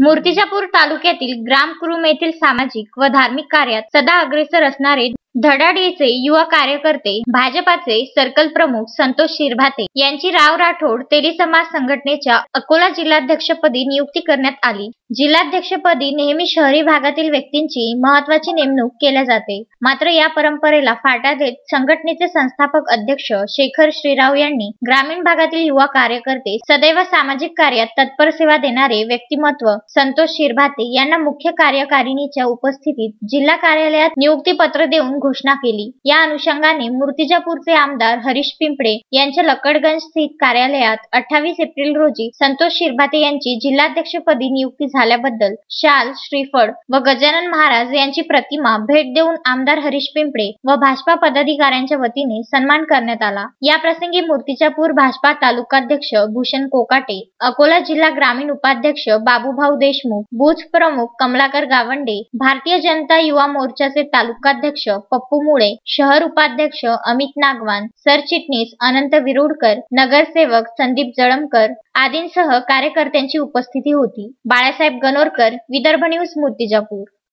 मूर्तिजापूर तालुक्यातील ग्रामकुरुम येथील सामाजिक व धार्मिक कार्यात सदा अग्रेसर असणारे धडाडीचे युवा कार्यकर्ते भाजपाचे सर्कल प्रमुख संतोष शिरभाते यांची राव राठोड तेली समाज संघटनेच्या अकोला जिल्हाध्यक्षपदी नियुक्ती करण्यात आली। जिल्हाध्यक्षपदी नेहमी शहरी भागातील व्यक्तींची महत्त्वाची नेमणूक केल्या जाते, मात्र या परंपरेला फाटा देत संघटनेचे संस्थापक अध्यक्ष शेखर श्रीराव यांनी ग्रामीण भागातील युवा कार्यकर्ते सदैव सामाजिक कार्यात तत्पर सेवा देणारे व्यक्तिमत्व संतोष शिरभाते यांना मुख्य कार्यकारिणीच्या उपस्थितीत जिल्हा कार्यालयात नियुक्तीपत्र देऊन घोषणा केली। या अनुषंगाने मूर्तिजापूरचे आमदार हरीश पिंपळे यांच्या लकडगंज स्थित कार्यालयात 28 एप्रिल रोजी संतोष शिरभाते यांची जिल्हाध्यक्षपदी नियुक्ती झाल्याबद्दल शाल, श्रीफळ व गजानन महाराज यांची प्रतिमा भेट देऊन आमदार हरीश पिंपळे व भाजपा पदाधिकाऱ्यांच्या वतीने सन्मान करण्यात आला। या प्रसंगी मूर्तिजापूर भाजपा तालुकाध्यक्ष भूषण कोकाटे, अकोला जिल्हा ग्रामीण उपाध्यक्ष बाबूभाऊ देशमुख, बूथ प्रमुख कमलाकर गावंडे, भारतीय जनता युवा मोर्चाचे तालुकाध्यक्ष पप्पू मुळे, शहर उपाध्यक्ष अमित नागवान, सरचिटणीस अनंत विरुडकर, नगरसेवक संदीप जळमकर आदींसह कार्यकर्त्यांची उपस्थिती होती। बाळासाहेब गणोरकर, विदर्भ न्यूज, मूर्तिजापूर।